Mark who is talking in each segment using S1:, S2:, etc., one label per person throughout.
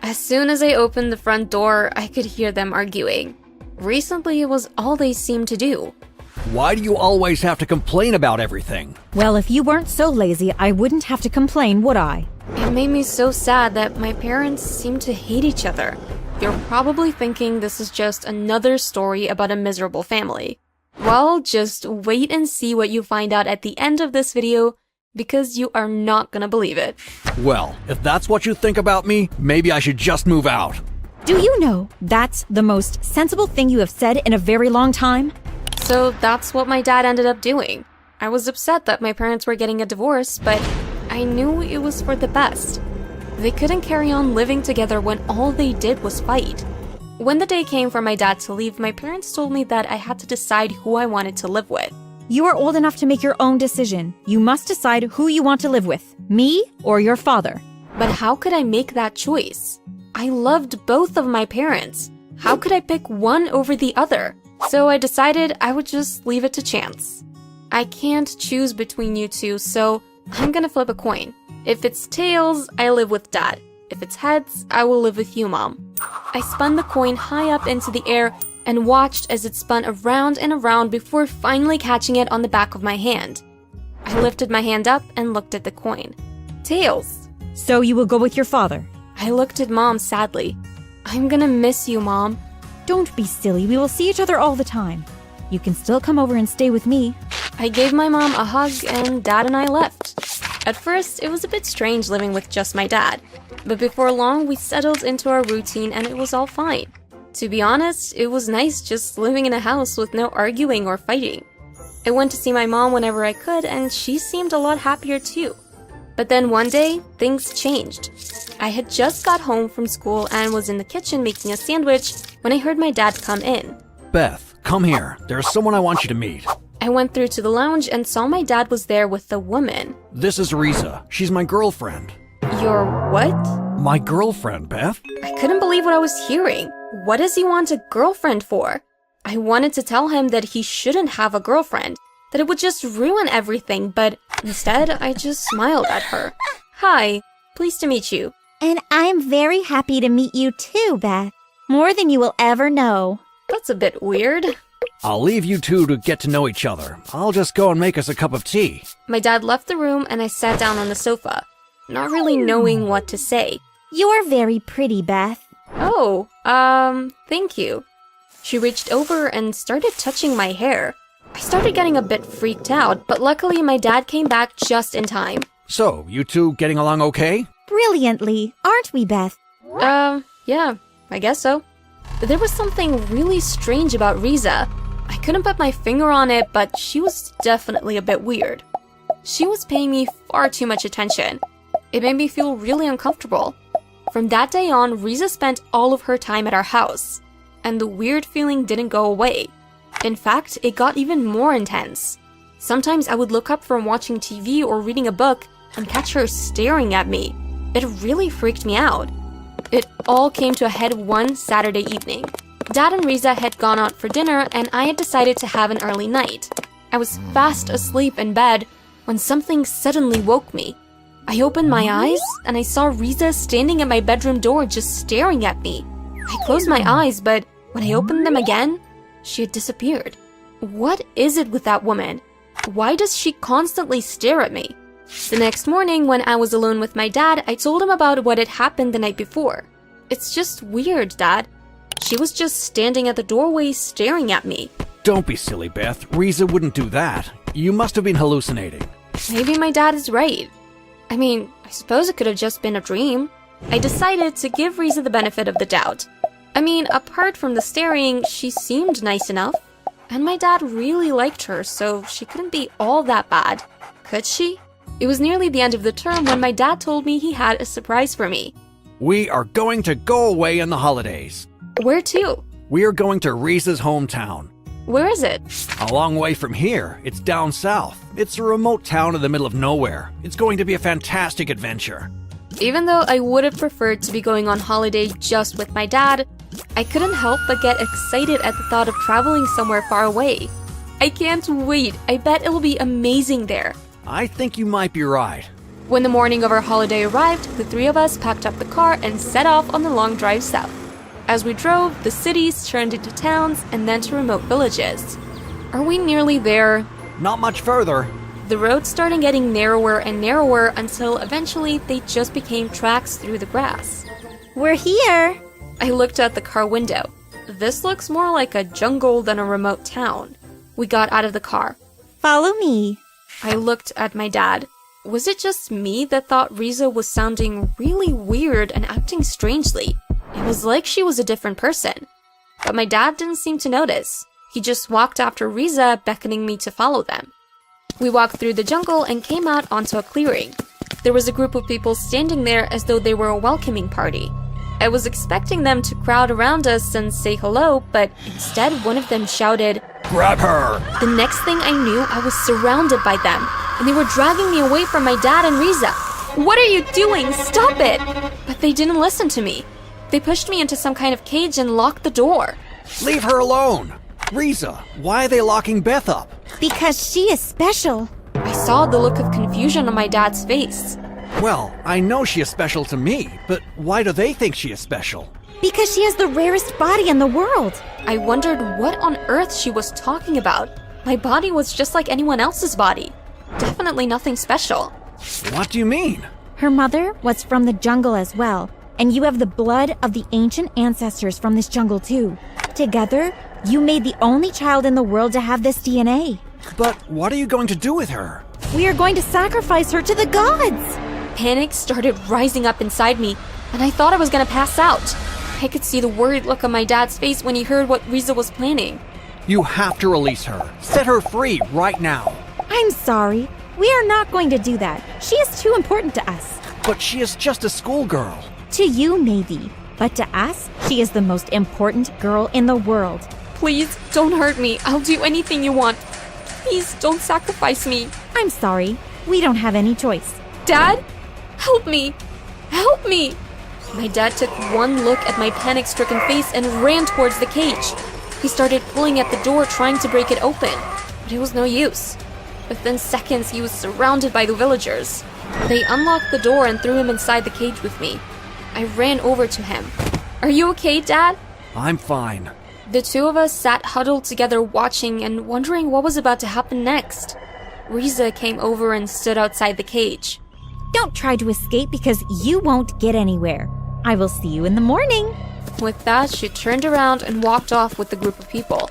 S1: As soon as I opened the front door, I could hear them arguing. Recently, it was all they seemed to do.
S2: Why do you always have to complain about everything?
S3: Well, if you weren't so lazy, I wouldn't have to complain, would I?
S1: It made me so sad that my parents seem to hate each other. You're probably thinking this is just another story about a miserable family. Well, just wait and see what you find out at the end of this video, because you are not gonna believe it.
S2: Well, if that's what you think about me, maybe I should just move out.
S3: Do you know that's the most sensible thing you have said in a very long time?
S1: So that's what my dad ended up doing. I was upset that my parents were getting a divorce, but I knew it was for the best. They couldn't carry on living together when all they did was fight. When the day came for my dad to leave, my parents told me that I had to decide who I wanted to live with.
S3: You are old enough to make your own decision. You must decide who you want to live with, me or your father.
S1: But how could I make that choice? I loved both of my parents. How could I pick one over the other? So I decided I would just leave it to chance. I can't choose between you two, so I'm gonna flip a coin. If it's tails, I live with Dad. If it's heads, I will live with you, Mom. I spun the coin high up into the air and watched as it spun around and around before finally catching it on the back of my hand. I lifted my hand up and looked at the coin. Tails.
S3: So you will go with your father?
S1: I looked at Mom sadly. I'm gonna miss you, Mom.
S3: Don't be silly. We will see each other all the time. You can still come over and stay with me.
S1: I gave my mom a hug and Dad and I left. At first, it was a bit strange living with just my dad, but before long we settled into our routine and it was all fine. To be honest, it was nice just living in a house with no arguing or fighting. I went to see my mom whenever I could and she seemed a lot happier too. But then one day, things changed. I had just got home from school and was in the kitchen making a sandwich when I heard my dad come in.
S2: Beth, come here. There's someone I want you to meet.
S1: I went through to the lounge and saw my dad was there with a woman.
S2: This is Riza. She's my girlfriend.
S1: Your what?
S2: My girlfriend, Beth.
S1: I couldn't believe what I was hearing. What does he want a girlfriend for? I wanted to tell him that he shouldn't have a girlfriend, that it would just ruin everything, but instead I just smiled at her. Hi, pleased to meet you.
S4: And I'm very happy to meet you too, Beth. More than you will ever know.
S1: That's a bit weird.
S2: I'll leave you two to get to know each other. I'll just go and make us a cup of tea.
S1: My dad left the room and I sat down on the sofa, not really knowing what to say.
S4: You're very pretty, Beth.
S1: Oh, thank you. She reached over and started touching my hair. I started getting a bit freaked out, but luckily my dad came back just in time.
S2: So, you two getting along okay?
S4: Brilliantly, aren't we, Beth?
S1: Yeah, I guess so. There was something really strange about Riza. I couldn't put my finger on it, but she was definitely a bit weird. She was paying me far too much attention. It made me feel really uncomfortable. From that day on, Riza spent all of her time at our house, and the weird feeling didn't go away. In fact, it got even more intense. Sometimes I would look up from watching TV or reading a book and catch her staring at me. It really freaked me out. It all came to a head one Saturday evening. Dad and Riza had gone out for dinner and I had decided to have an early night. I was fast asleep in bed when something suddenly woke me. I opened my eyes and I saw Riza standing at my bedroom door just staring at me. I closed my eyes, but when I opened them again, she had disappeared. What is it with that woman? Why does she constantly stare at me? The next morning, when I was alone with my dad, I told him about what had happened the night before. It's just weird, Dad. She was just standing at the doorway staring at me.
S2: Don't be silly, Beth. Riza wouldn't do that. You must have been hallucinating.
S1: Maybe my dad is right. I mean, I suppose it could have just been a dream. I decided to give Riza the benefit of the doubt. I mean, apart from the staring, she seemed nice enough. And my dad really liked her, so she couldn't be all that bad. Could she? It was nearly the end of the term when my dad told me he had a surprise for me.
S2: We are going to go away in the holidays.
S1: Where to?
S2: We are going to Riza's hometown.
S1: Where is it?
S2: A long way from here. It's down south. It's a remote town in the middle of nowhere. It's going to be a fantastic adventure.
S1: Even though I would have preferred to be going on holiday just with my dad, I couldn't help but get excited at the thought of traveling somewhere far away. I can't wait. I bet it'll be amazing there.
S2: I think you might be right.
S1: When the morning of our holiday arrived, the three of us packed up the car and set off on the long drive south. As we drove, the cities turned into towns and then to remote villages. Are we nearly there?
S2: Not much further.
S1: The roads started getting narrower and narrower until eventually they just became tracks through the grass.
S4: We're here.
S1: I looked out the car window. This looks more like a jungle than a remote town. We got out of the car.
S4: Follow me.
S1: I looked at my dad. Was it just me that thought Riza was sounding really weird and acting strangely? It was like she was a different person. But my dad didn't seem to notice. He just walked after Riza, beckoning me to follow them. We walked through the jungle and came out onto a clearing. There was a group of people standing there as though they were a welcoming party. I was expecting them to crowd around us and say hello, but instead one of them shouted,
S2: Grab her!
S1: The next thing I knew, I was surrounded by them, and they were dragging me away from my dad and Riza. What are you doing? Stop it! But they didn't listen to me. They pushed me into some kind of cage and locked the door.
S2: Leave her alone! Riza, why are they locking Beth up?
S4: Because she is special.
S1: I saw the look of confusion on my dad's face.
S2: Well, I know she is special to me, but why do they think she is special?
S4: Because she has the rarest body in the world.
S1: I wondered what on earth she was talking about. My body was just like anyone else's body. Definitely nothing special.
S2: What do you mean?
S4: Her mother was from the jungle as well, and you have the blood of the ancient ancestors from this jungle too. Together, you made the only child in the world to have this DNA.
S2: But what are you going to do with her?
S4: We are going to sacrifice her to the gods.
S1: Panic started rising up inside me, and I thought I was gonna pass out. I could see the worried look on my dad's face when he heard what Riza was planning.
S2: You have to release her. Set her free right now.
S4: I'm sorry. We are not going to do that. She is too important to us.
S2: But she is just a schoolgirl.
S4: To you, maybe. But to us, she is the most important girl in the world.
S1: Please, don't hurt me. I'll do anything you want. Please, don't sacrifice me.
S4: I'm sorry. We don't have any choice.
S1: Dad? Help me! Help me! My dad took one look at my panic-stricken face and ran towards the cage. He started pulling at the door, trying to break it open, but it was no use. Within seconds, he was surrounded by the villagers. They unlocked the door and threw him inside the cage with me. I ran over to him. Are you okay, Dad?
S2: I'm fine.
S1: The two of us sat huddled together watching and wondering what was about to happen next. Riza came over and stood outside the cage.
S4: Don't try to escape because you won't get anywhere. I will see you in the morning.
S1: With that, she turned around and walked off with the group of people.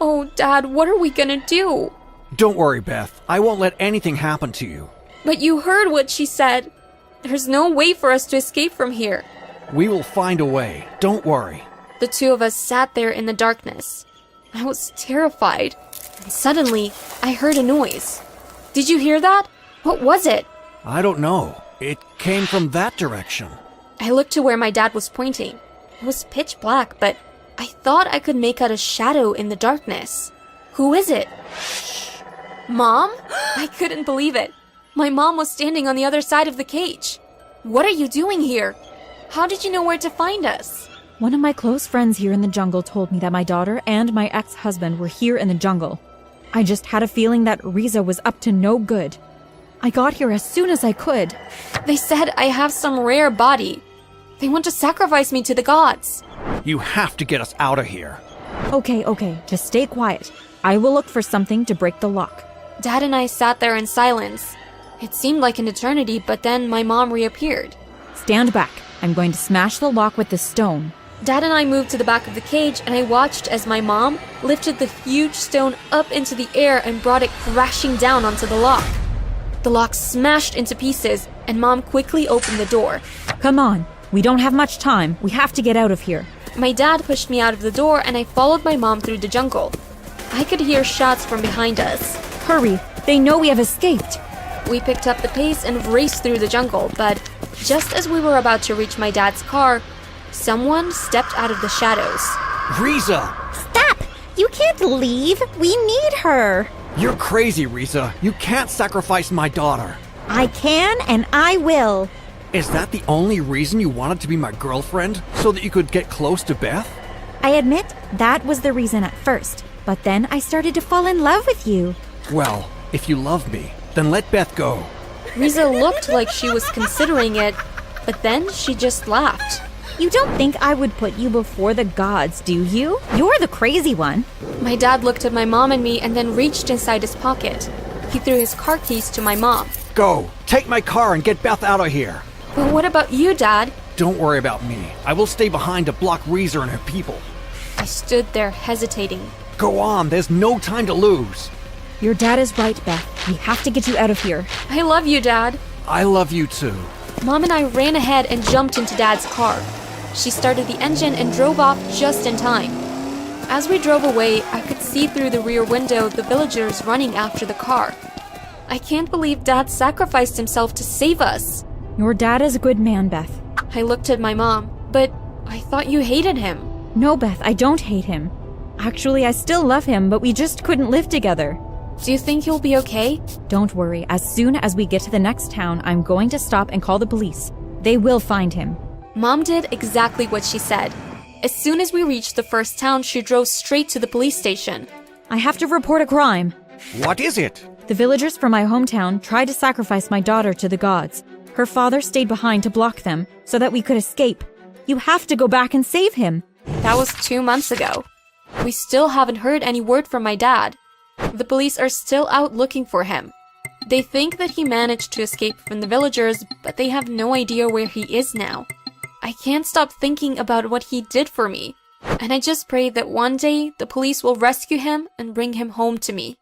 S1: Oh, Dad, what are we gonna do?
S2: Don't worry, Beth. I won't let anything happen to you.
S1: But you heard what she said. There's no way for us to escape from here.
S2: We will find a way. Don't worry.
S1: The two of us sat there in the darkness. I was terrified. And suddenly, I heard a noise. Did you hear that? What was it?
S2: I don't know. It came from that direction.
S1: I looked to where my dad was pointing. It was pitch black, but I thought I could make out a shadow in the darkness. Who is it? Shh. Mom? I couldn't believe it. My mom was standing on the other side of the cage. What are you doing here? How did you know where to find us?
S3: One of my close friends here in the jungle told me that my daughter and my ex-husband were here in the jungle. I just had a feeling that Riza was up to no good. I got here as soon as I could.
S1: They said I have some rare body. They want to sacrifice me to the gods.
S2: You have to get us out of here.
S3: Okay, just stay quiet. I will look for something to break the lock.
S1: Dad and I sat there in silence. It seemed like an eternity, but then my mom reappeared.
S3: Stand back. I'm going to smash the lock with this stone.
S1: Dad and I moved to the back of the cage, and I watched as my mom lifted the huge stone up into the air and brought it crashing down onto the lock. The lock smashed into pieces, and Mom quickly opened the door.
S3: Come on. We don't have much time. We have to get out of here.
S1: My dad pushed me out of the door, and I followed my mom through the jungle. I could hear shots from behind us.
S3: Hurry. They know we have escaped.
S1: We picked up the pace and raced through the jungle, but just as we were about to reach my dad's car, someone stepped out of the shadows.
S2: Riza!
S4: Stop! You can't leave. We need her.
S2: You're crazy, Riza. You can't sacrifice my daughter.
S4: I can and I will.
S2: Is that the only reason you wanted to be my girlfriend? So that you could get close to Beth?
S4: I admit that was the reason at first, but then I started to fall in love with you.
S2: Well, if you love me, then let Beth go.
S1: Riza looked like she was considering it, but then she just laughed.
S3: You don't think I would put you before the gods, do you? You're the crazy one.
S1: My dad looked at my mom and me and then reached inside his pocket. He threw his car keys to my mom.
S2: Go! Take my car and get Beth out of here!
S1: But what about you, Dad?
S2: Don't worry about me. I will stay behind to block Reezer and her people.
S1: I stood there hesitating.
S2: Go on, there's no time to lose.
S3: Your dad is right, Beth. We have to get you out of here.
S1: I love you, Dad.
S2: I love you too.
S1: Mom and I ran ahead and jumped into Dad's car. She started the engine and drove off just in time. As we drove away, I could see through the rear window the villagers running after the car. I can't believe Dad sacrificed himself to save us.
S3: Your dad is a good man, Beth.
S1: I looked at my mom, but I thought you hated him.
S3: No, Beth, I don't hate him. Actually, I still love him, but we just couldn't live together.
S1: Do you think you'll be okay?
S3: Don't worry. As soon as we get to the next town, I'm going to stop and call the police. They will find him.
S1: Mom did exactly what she said. As soon as we reached the first town, she drove straight to the police station.
S3: I have to report a crime.
S2: What is it?
S3: The villagers from my hometown tried to sacrifice my daughter to the gods. Her father stayed behind to block them so that we could escape. You have to go back and save him.
S1: That was 2 months ago. We still haven't heard any word from my dad. The police are still out looking for him. They think that he managed to escape from the villagers, but they have no idea where he is now. I can't stop thinking about what he did for me, and I just pray that one day the police will rescue him and bring him home to me.